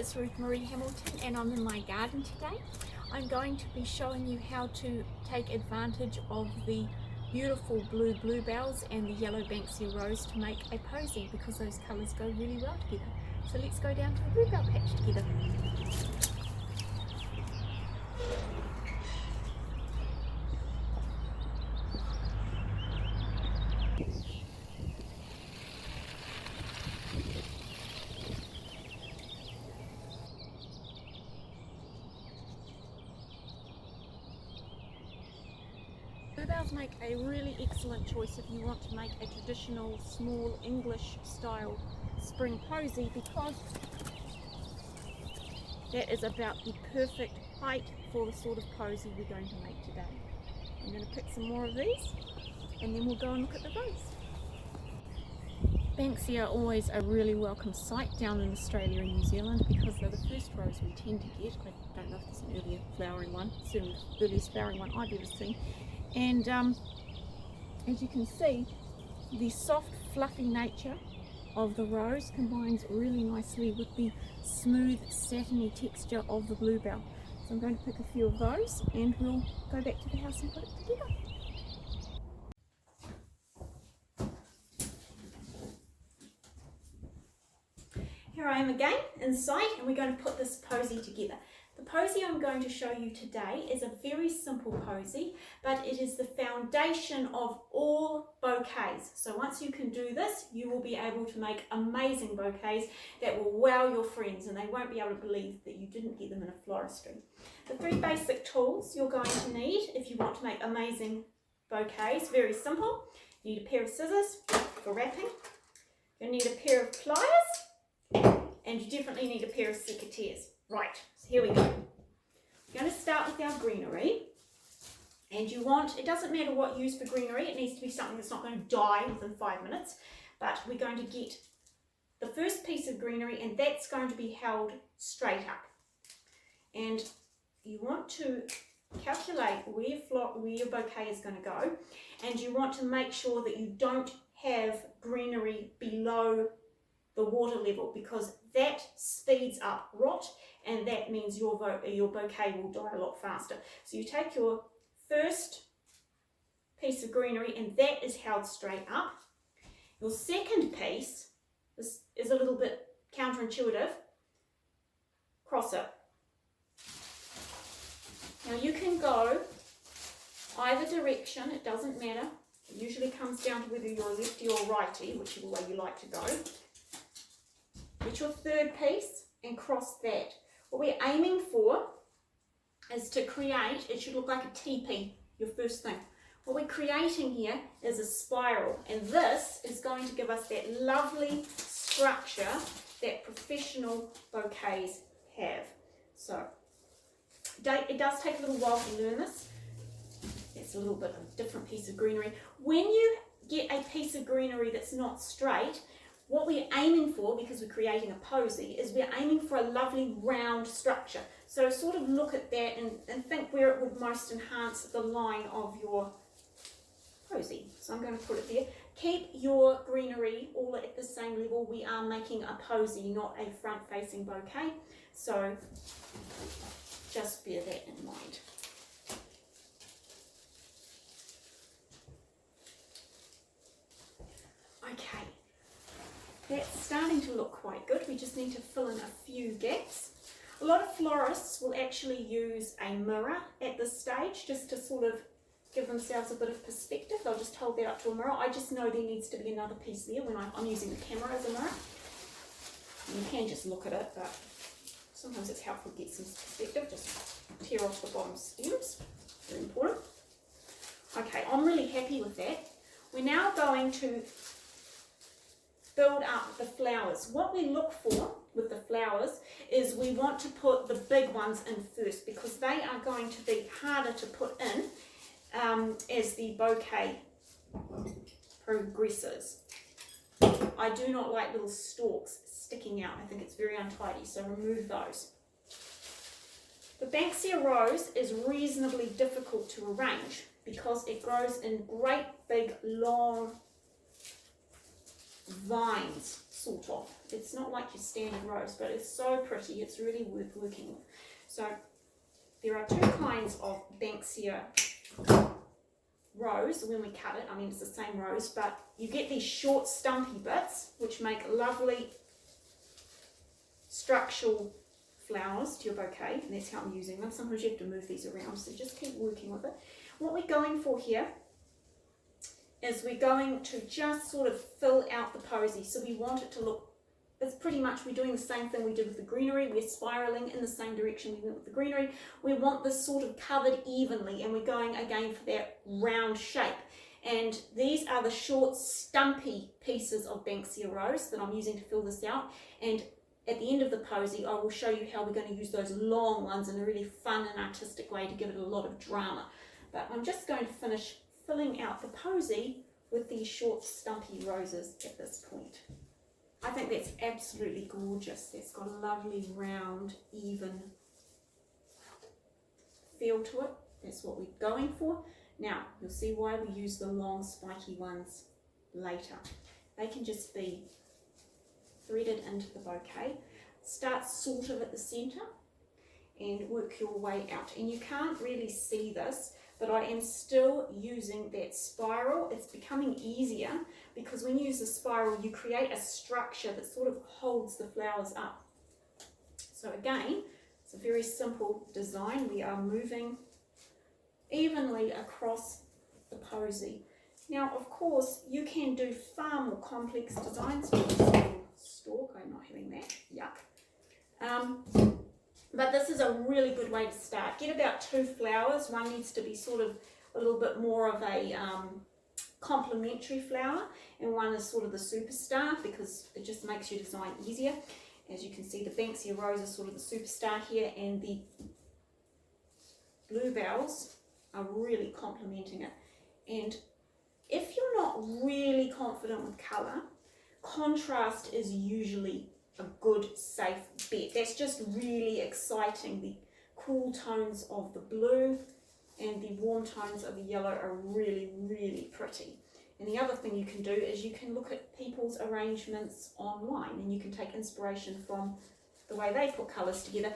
it's Ruth Marie Hamilton and I'm in my garden today. I'm going to be showing you how to take advantage of the beautiful blue bluebells and the yellow Banksia rose to make a posy because those colours go really well together. So let's go down to the bluebell patch together. Bluebells make a really excellent choice if you want to make a traditional small English style spring posy, because that is about the perfect height for the sort of posy we're going to make today. I'm going to pick some more of these and then we'll go and look at the rose. Banksia are always a really welcome sight down in Australia and New Zealand because they're the first rose we tend to get. I don't know if there's an earlier flowering one, certainly the earliest flowering one I've ever seen. And as you can see, the soft fluffy nature of the rose combines really nicely with the smooth satiny texture of the bluebell. So I'm going to pick a few of those and we'll go back to the house and put it together. Here I am again inside and we're going to put this posy together. The posy I'm going to show you today is a very simple posy, but it is the foundation of all bouquets. So once you can do this, you will be able to make amazing bouquets that will wow your friends and they won't be able to believe that you didn't get them in a floristry. The three basic tools you're going to need if you want to make amazing bouquets, very simple. You need a pair of scissors for wrapping, you need a pair of pliers, and you definitely need a pair of secateurs. Right, so here we go. We're going to start with our greenery, and you want, it doesn't matter what you use for greenery, it needs to be something that's not going to die within 5 minutes, but we're going to get the first piece of greenery and that's going to be held straight up. And you want to calculate where your bouquet is going to go, and you want to make sure that you don't have greenery below the water level, because that speeds up rot and that means your bouquet will die a lot faster. So you take your first piece of greenery and that is held straight up. Your second piece, this is a little bit counterintuitive, cross it. Now you can go either direction, it doesn't matter. It usually comes down to whether you're a lefty or righty, whichever way you like to go. Get your third piece and cross that. What we're aiming for is to create, it should look like a teepee, your first thing. What we're creating here is a spiral, and this is going to give us that lovely structure that professional bouquets have. So it does take a little while to learn this. It's a little bit of a different piece of greenery. When you get a piece of greenery that's not straight, what we're aiming for, because we're creating a posy, is we're aiming for a lovely round structure. So sort of look at that and think where it would most enhance the line of your posy. So I'm going to put it there. Keep your greenery all at the same level. We are making a posy, not a front-facing bouquet. So just bear that in mind. Okay. That's starting to look quite good. We just need to fill in a few gaps. A lot of florists will actually use a mirror at this stage just to sort of give themselves a bit of perspective. They'll just hold that up to a mirror. I just know there needs to be another piece there when I'm using the camera as a mirror. And you can just look at it, but sometimes it's helpful to get some perspective. Just tear off the bottom stems. Very important. Okay, I'm really happy with that. We're now going to build up the flowers. What we look for with the flowers is we want to put the big ones in first, because they are going to be harder to put in as the bouquet progresses. I do not like little stalks sticking out. I think it's very untidy, so remove those. The Banksia rose is reasonably difficult to arrange because it grows in great big long vines, sort of. It's not like your standard rose, but it's so pretty. It's really worth working with. So there are two kinds of Banksia rose when we cut it. I mean, it's the same rose, but you get these short stumpy bits which make lovely structural flowers to your bouquet, and that's how I'm using them. Sometimes you have to move these around, so just keep working with it. What we're going for here is we're going to just sort of fill out the posy. So we want it to look, it's pretty much, we're doing the same thing we did with the greenery. We're spiraling in the same direction we went with the greenery. We want this sort of covered evenly, and we're going again for that round shape. And these are the short stumpy pieces of Banksia rose that I'm using to fill this out. And at the end of the posy, I will show you how we're going to use those long ones in a really fun and artistic way to give it a lot of drama. But I'm just going to finish filling out the posy with these short stumpy roses at this point. I think that's absolutely gorgeous. That's got a lovely round, even feel to it. That's what we're going for. Now, you'll see why we use the long spiky ones later. They can just be threaded into the bouquet. Start sort of at the center and work your way out. And you can't really see this, but I am still using that spiral. It's becoming easier because when you use the spiral, you create a structure that sort of holds the flowers up. So again, it's a very simple design. We are moving evenly across the posy. Now, of course, you can do far more complex designs. Stalk, I'm not having that, yuck. But this is a really good way to start. Get about 2 flowers. One needs to be sort of a little bit more of a complementary flower, and one is sort of the superstar because it just makes your design easier. As you can see, the Banksia rose is sort of the superstar here, and the bluebells are really complementing it. And if you're not really confident with colour, contrast is usually a good, safe bet. That's just really exciting. The cool tones of the blue and the warm tones of the yellow are really, really pretty. And the other thing you can do is you can look at people's arrangements online, and you can take inspiration from the way they put colours together.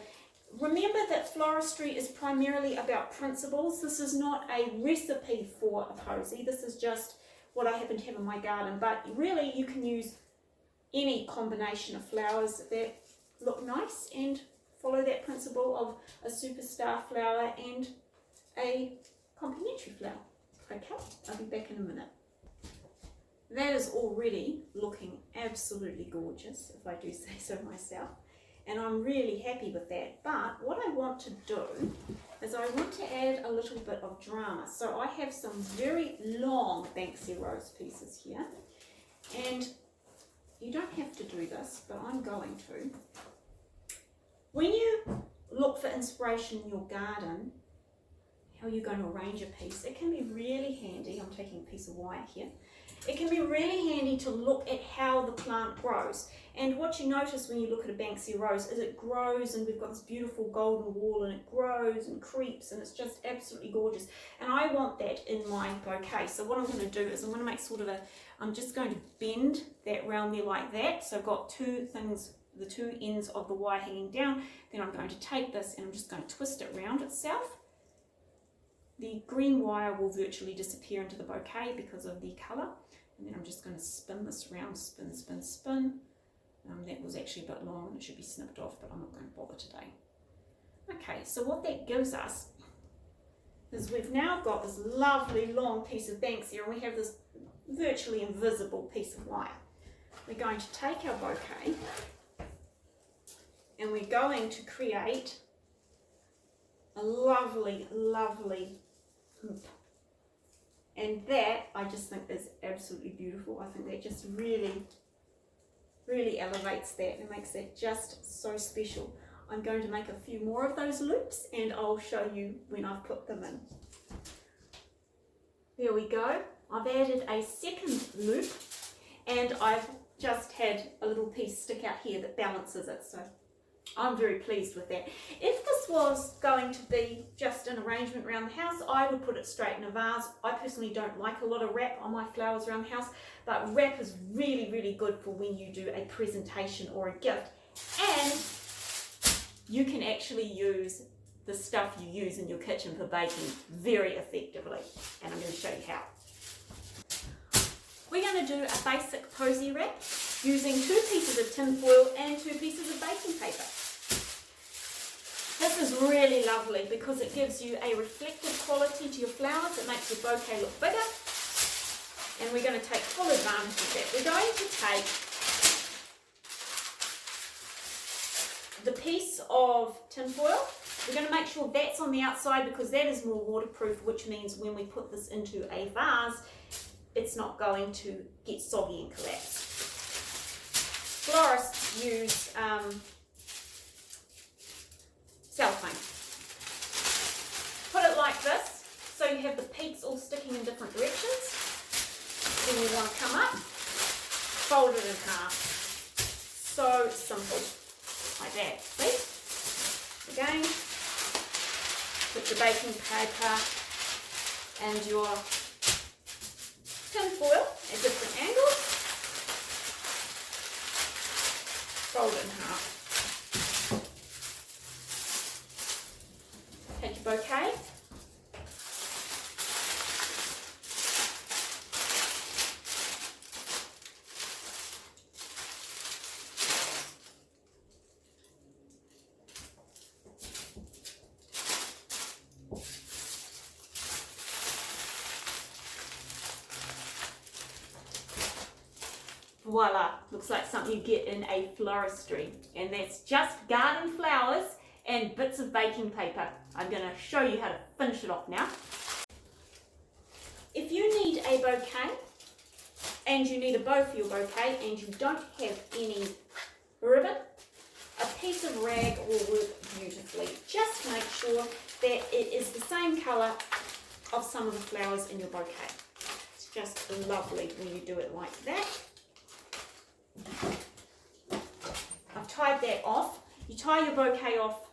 Remember that floristry is primarily about principles. This is not a recipe for a posy. This is just what I happen to have in my garden. But really, you can use any combination of flowers that look nice and follow that principle of a superstar flower and a complementary flower. Okay, I'll be back in a minute. That is already looking absolutely gorgeous, if I do say so myself, and I'm really happy with that. But what I want to do is I want to add a little bit of drama. So I have some very long Banksia rose pieces here, and you don't have to do this, but I'm going to. When you look for inspiration in your garden, how you're going to arrange a piece, it can be really handy. I'm taking a piece of wire here. It can be really handy to look at how the plant grows. And what you notice when you look at a Banksia rose is it grows, and we've got this beautiful golden wall, and it grows and creeps, and it's just absolutely gorgeous. And I want that in my bouquet. So what I'm going to do is I'm going to make sort of a, I'm just going to bend that round there like that. So I've got 2 things, the 2 ends of the wire hanging down. Then I'm going to take this and I'm just going to twist it round itself. The green wire will virtually disappear into the bouquet because of the colour. And then I'm just going to spin this round, spin, spin, spin. That was actually a bit long and it should be snipped off, but I'm not going to bother today. Okay, so what that gives us is we've now got this lovely long piece of Banksia, and we have this virtually invisible piece of wire. We're going to take our bouquet and we're going to create a lovely, lovely hoop. And that, I just think, is absolutely beautiful. I think that just really, really elevates that and makes that just so special. I'm going to make a few more of those loops and I'll show you when I've put them in. There we go. I've added a second loop and I've just had a little piece stick out here that balances it. So I'm very pleased with that. If this was going to be just an arrangement around the house, I would put it straight in a vase. I personally don't like a lot of wrap on my flowers around the house, but wrap is really, really good for when you do a presentation or a gift. And you can actually use the stuff you use in your kitchen for baking very effectively. And I'm going to show you how. We're going to do a basic posy wrap using 2 pieces of tin foil and 2 pieces of baking paper. This is really lovely because it gives you a reflective quality to your flowers. It makes your bouquet look bigger. And we're going to take full advantage of that. We're going to take the piece of tin foil. We're going to make sure that's on the outside because that is more waterproof, which means when we put this into a vase, it's not going to get soggy and collapse. Florists use cellophane. Put it like this, so you have the peaks all sticking in different directions. Then you want to come up, fold it in half. So simple, like that. See? Again, put your baking paper and your tin foil at different angles. Fold it in half. Take your bouquet. Voila, looks like something you get in a floristry, and that's just garden flowers and bits of baking paper. I'm going to show you how to finish it off now. If you need a bouquet and you need a bow for your bouquet and you don't have any ribbon, a piece of rag will work beautifully. Just make sure that it is the same colour of some of the flowers in your bouquet. It's just lovely when you do it like that. I've tied that off. You tie your bouquet off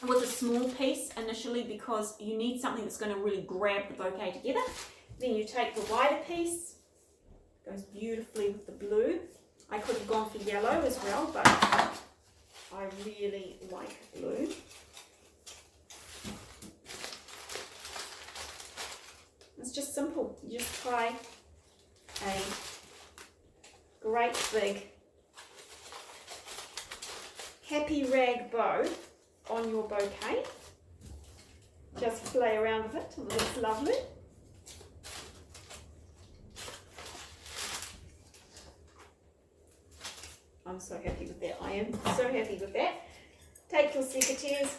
with a small piece initially because you need something that's going to really grab the bouquet together. Then you take the wider piece, goes beautifully with the blue. I could have gone for yellow as well, but I really like blue. It's just simple. You just tie a great big happy rag bow on your bouquet. Just play around with it. It looks lovely. I'm so happy with that. I am so happy with that. Take your secateurs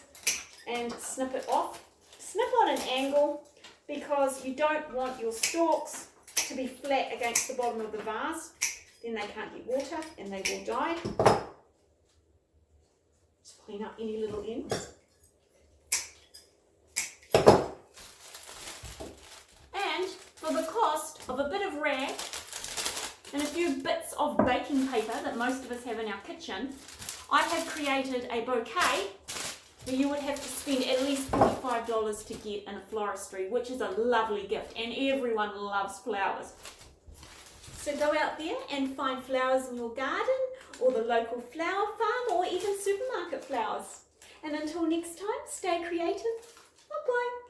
and snip it off. Snip on an angle because you don't want your stalks to be flat against the bottom of the vase. Then they can't get water and they will die. Just clean up any little ends. And for the cost of a bit of rag and a few bits of baking paper that most of us have in our kitchen, I have created a bouquet that you would have to spend at least $45 to get in a floristry, which is a lovely gift, and everyone loves flowers. So go out there and find flowers in your garden or the local flower farm or even supermarket flowers. And until next time, stay creative. Bye-bye.